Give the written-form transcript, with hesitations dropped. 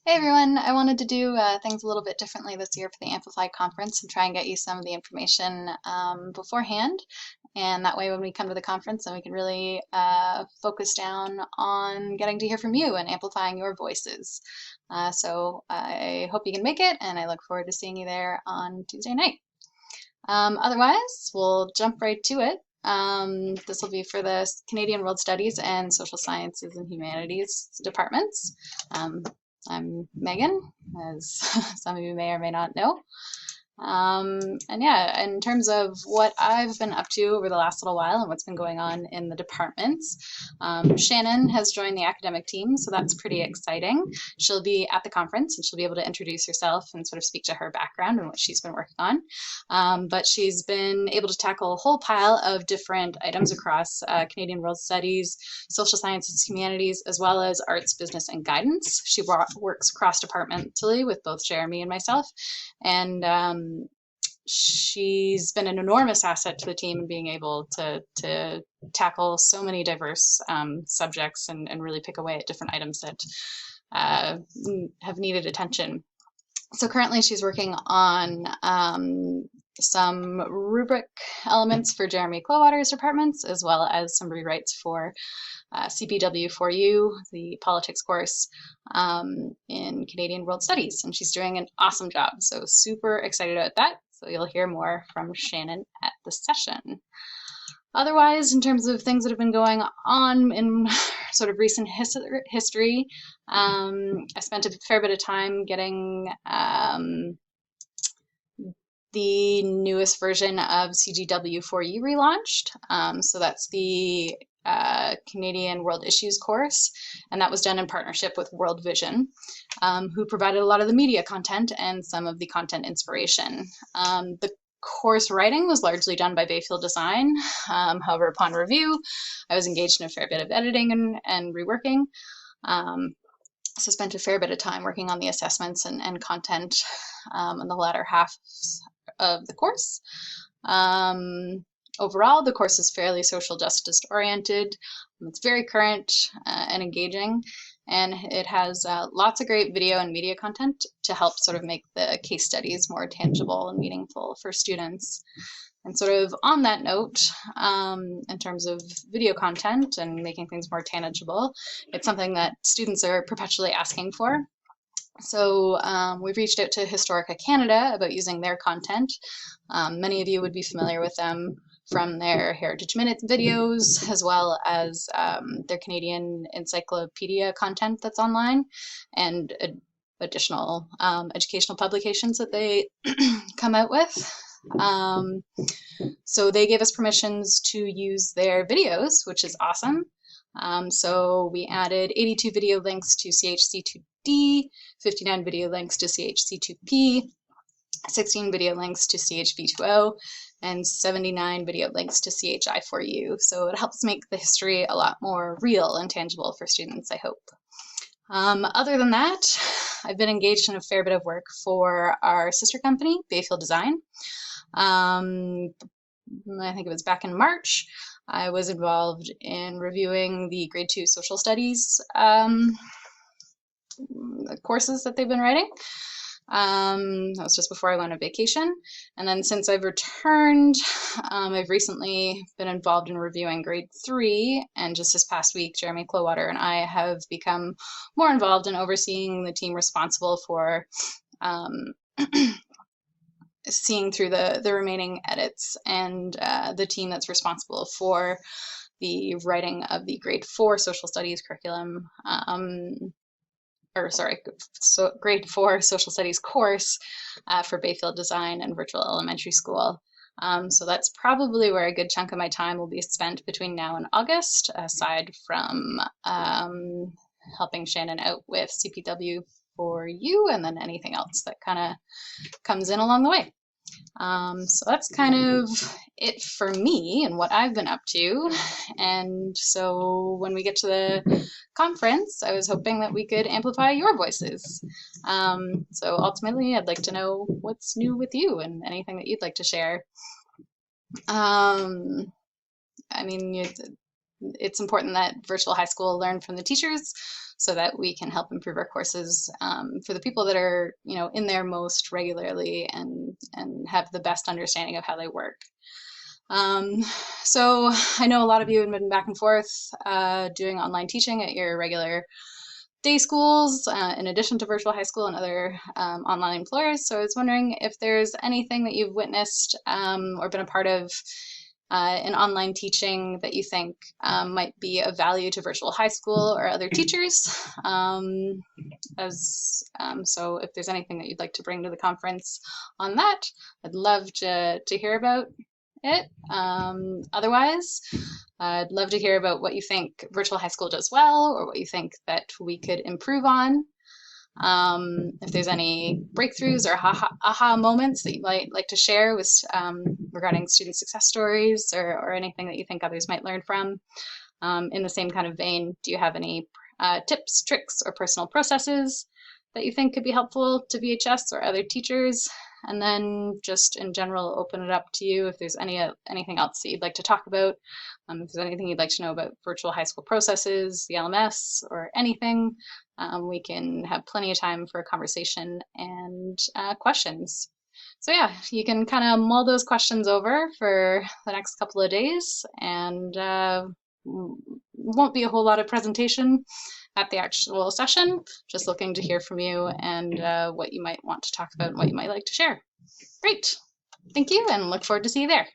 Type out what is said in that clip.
Hey everyone, I wanted to do things a little bit differently this year for the Amplify conference and try and get you some of the information beforehand. And that way, when we come to the conference, then we can really focus down on getting to hear from you and amplifying your voices. So I hope you can make it, and I look forward to seeing you there on Tuesday night. Otherwise, we'll jump right to it. This will be for the Canadian World Studies and Social Sciences and Humanities departments. Um, I'm Megan, as some of you may or may not know. And yeah, in terms of what I've been up to over the last little while and what's been going on in the departments, Shannon has joined the academic team, so that's pretty exciting. She'll be at the conference and she'll be able to introduce herself and sort of speak to her background and what she's been working on. But she's been able to tackle a whole pile of different items across Canadian World Studies, social sciences, humanities, as well as arts, business, and guidance. She works cross-departmentally with both Jeremy and myself, and she's been an enormous asset to the team in being able to tackle so many diverse subjects and really pick away at different items that have needed attention. So currently she's working on some rubric elements for Jeremy Clowater's departments, as well as some rewrites for CPW4U, the politics course in Canadian World Studies. And she's doing an awesome job. So super excited about that. So you'll hear more from Shannon at the session. Otherwise, in terms of things that have been going on in sort of recent history, I spent a fair bit of time getting the newest version of CGW4U relaunched. So that's the Canadian World Issues course, and that was done in partnership with World Vision, who provided a lot of the media content and some of the content inspiration. The course writing was largely done by Bayfield Design. However, upon review, I was engaged in a fair bit of editing and reworking. So spent a fair bit of time working on the assessments and content in the latter half of the course. Overall, the course is fairly social justice oriented. It's very current and engaging, and it has lots of great video and media content to help sort of make the case studies more tangible and meaningful for students. And sort of on that note, in terms of video content and making things more tangible, it's something that students are perpetually asking for. So we've reached out to Historica Canada about using their content. Many of you would be familiar with them from their Heritage Minutes videos, as well as their Canadian encyclopedia content that's online, and additional educational publications that they come out with. So they gave us permissions to use their videos, which is awesome. So we added 82 video links to CHC2D, 59 video links to CHC2P, 16 video links to CHV2O, and 79 video links to CHI4U. So it helps make the history a lot more real and tangible for students, I hope. Other than that, I've been engaged in a fair bit of work for our sister company, Bayfield Design. I think it was back in March. I was involved in reviewing the grade 2 social studies courses that they've been writing. That was just before I went on vacation. And then since I've returned, I've recently been involved in reviewing grade 3. And just this past week, Jeremy Clowater and I have become more involved in overseeing the team responsible for seeing through the remaining edits, and the team that's responsible for the writing of the grade 4 social studies curriculum, grade 4 social studies course for Bayfield Design and Virtual Elementary School. So that's probably where a good chunk of my time will be spent between now and August, aside from helping Shannon out with CPW for you, and then anything else that kind of comes in along the way. So that's kind of it for me and what I've been up to. And so when we get to the conference, I was hoping that we could amplify your voices. So ultimately, I'd like to know what's new with you and anything that you'd like to share. I mean, it's important that virtual high school learn from the teachers. so that we can help improve our courses for the people that are, in there most regularly and have the best understanding of how they work. Um, so I know a lot of you have been back and forth doing online teaching at your regular day schools, in addition to virtual high school and other online employers. So I was wondering if there's anything that you've witnessed or been a part of in online teaching that you think might be of value to virtual high school or other teachers. So if there's anything that you'd like to bring to the conference on that, I'd love to hear about it. Otherwise, I'd love to hear about what you think virtual high school does well or what you think that we could improve on. If there's any breakthroughs or aha moments that you might like to share with regarding student success stories or anything that you think others might learn from. In the same kind of vein, do you have any tips, tricks, or personal processes that you think could be helpful to VHS or other teachers? And then just in general, open it up to you if there's anything else that you'd like to talk about. If there's anything you'd like to know about virtual high school processes, the LMS, or anything, we can have plenty of time for a conversation and questions. So yeah, you can kind of mull those questions over for the next couple of days, and won't be a whole lot of presentation at the actual session, just looking to hear from you and what you might want to talk about and what you might like to share. Great, thank you, and look forward to see you there.